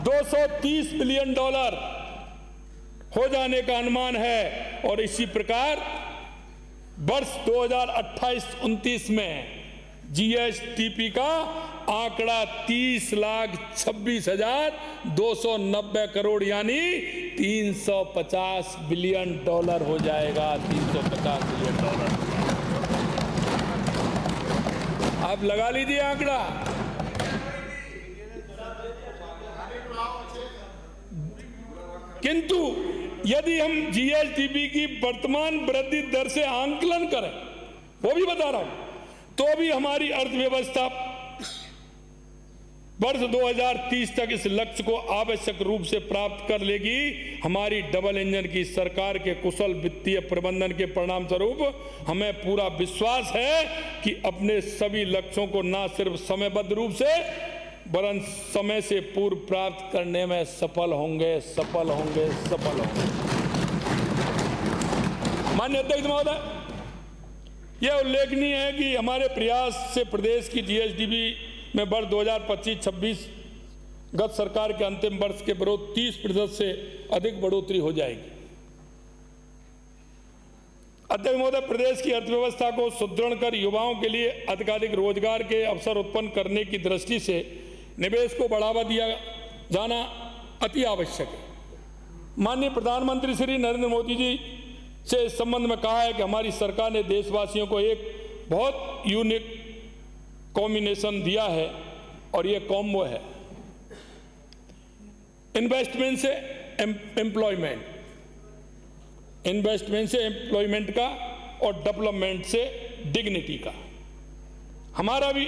$230 billion हो जाने का अनुमान है। और इसी प्रकार वर्ष 2028-29 में जीएसडीपी का आंकड़ा 30,26,290 करोड़ यानी $350 बिलियन हो जाएगा। $350 बिलियन आप लगा लीजिए आंकड़ा। किंतु यदि हम जीएसडीपी की वर्तमान वृद्धि दर से आंकलन करें, वो भी बता रहा हूं, तो भी हमारी अर्थव्यवस्था वर्ष 2030 तक इस लक्ष्य को आवश्यक रूप से प्राप्त कर लेगी। हमारी डबल इंजन की सरकार के कुशल वित्तीय प्रबंधन के परिणाम स्वरूप हमें पूरा विश्वास है कि अपने सभी लक्ष्यों को न सिर्फ समयबद्ध रूप से वरन समय से पूर्व प्राप्त करने में सफल होंगे। माननीय अध्यक्ष महोदय, यह उल्लेखनीय है कि हमारे प्रयास से प्रदेश की जीएसडीपी में वर्ष 2025-26 गत सरकार के अंतिम वर्ष के विरोध 30% से अधिक बढ़ोतरी हो जाएगी। अध्यक्ष महोदय, प्रदेश की अर्थव्यवस्था को सुदृढ़ कर युवाओं के लिए अधिकाधिक रोजगार के अवसर उत्पन्न करने की दृष्टि से निवेश को बढ़ावा दिया जाना अति आवश्यक है। माननीय प्रधानमंत्री श्री नरेंद्र मोदी जी से इस संबंध में कहा है कि हमारी सरकार ने देशवासियों को एक बहुत यूनिक कॉम्बिनेशन दिया है और ये कॉम्बो है इन्वेस्टमेंट से एम्प्लॉयमेंट का और डेवलपमेंट से डिग्निटी का। हमारा भी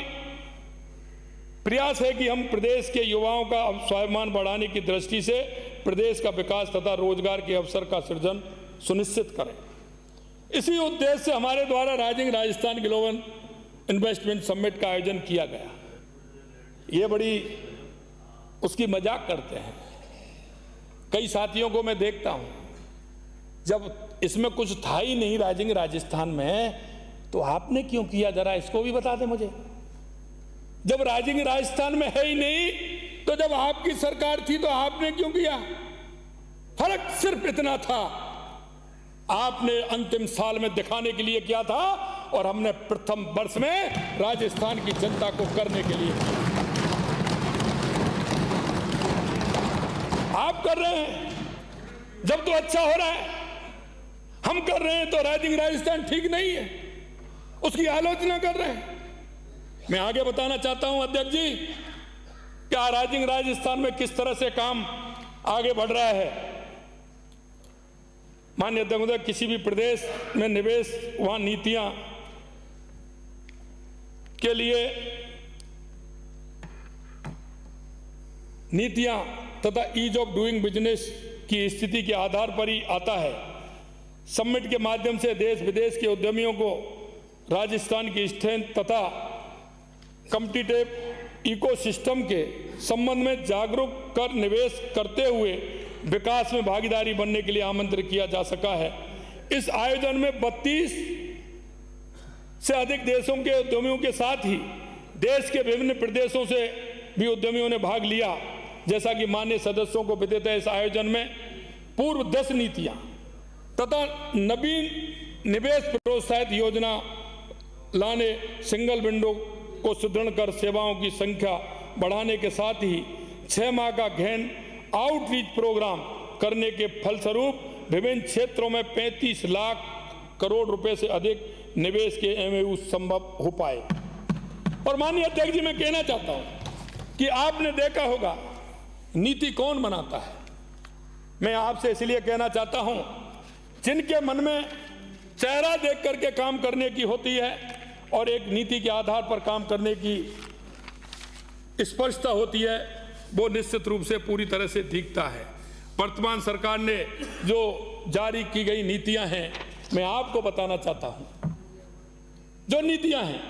प्रयास है कि हम प्रदेश के युवाओं का स्वाभिमान बढ़ाने की दृष्टि से प्रदेश का विकास तथा रोजगार के अवसर का सृजन सुनिश्चित करें। इसी उद्देश्य से हमारे द्वारा rising Rajasthan global investment summit का आयोजन किया गया। ये बड़ी उसकी मजाक करते हैं। कई साथियों को मैं देखता हूं, जब इसमें कुछ था ही नहीं राइजिंग राजस्थान में, तो आपने क्यों किया, जरा इसको भी बता दें मुझे। जब राइजिंग राजस्थान में है ही नहीं, तो जब आपकी सरकार थी तो आपने क्यों किया। फर्क सिर्फ इतना था, आपने अंतिम साल में दिखाने के लिए किया था और हमने प्रथम वर्ष में राजस्थान की जनता को करने के लिए किया। आप कर रहे हैं जब तो अच्छा हो रहा है, हम कर रहे हैं तो राइजिंग राजस्थान ठीक नहीं है, उसकी आलोचना कर रहे हैं। मैं आगे बताना चाहता हूं अध्यक्ष जी, क्या राइजिंग राजस्थान में किस तरह से काम आगे बढ़ रहा है। माननीय अध्यक्ष महोदय, किसी भी प्रदेश में निवेश वहां नीतियां के लिए नीतियां तथा ईज ऑफ डूइंग बिजनेस की स्थिति के आधार पर ही आता है। समिट के माध्यम से देश विदेश के उद्यमियों को राजस्थान की स्ट्रेंथ तथा कॉम्पिटिटिव इकोसिस्टम के संबंध में जागरूक कर निवेश करते हुए विकास में भागीदारी बनने के लिए आमंत्रित किया जा सका है। इस आयोजन में 32 से अधिक देशों के उद्यमियों के साथ ही देश के विभिन्न प्रदेशों से भी उद्यमियों ने भाग लिया। जैसा कि माननीय सदस्यों को विदित है, इस आयोजन में पूर्व 10 नीतियां तथा नवीन निवेश प्रोत्साहित योजना लाने, सिंगल विंडो को सुदृढ़ कर सेवाओं की संख्या बढ़ाने के साथ ही 6 माह का गहन आउटरीच प्रोग्राम करने के फलस्वरूप विभिन्न क्षेत्रों में 35 लाख करोड़ रुपए से अधिक निवेश के एमओयू संभव हो पाए। और माननीय अध्यक्ष जी, मैं कहना चाहता हूं कि आपने देखा होगा नीति कौन बनाता है। मैं आपसे इसलिए कहना चाहता हूं, जिनके मन में चेहरा देख करके काम करने की होती है और एक नीति के आधार पर काम करने की स्पष्टता होती है, वो निश्चित रूप से पूरी तरह से दिखता है। वर्तमान सरकार ने जो जारी की गई नीतियां हैं, मैं आपको बताना चाहता हूं, जो नीतियां हैं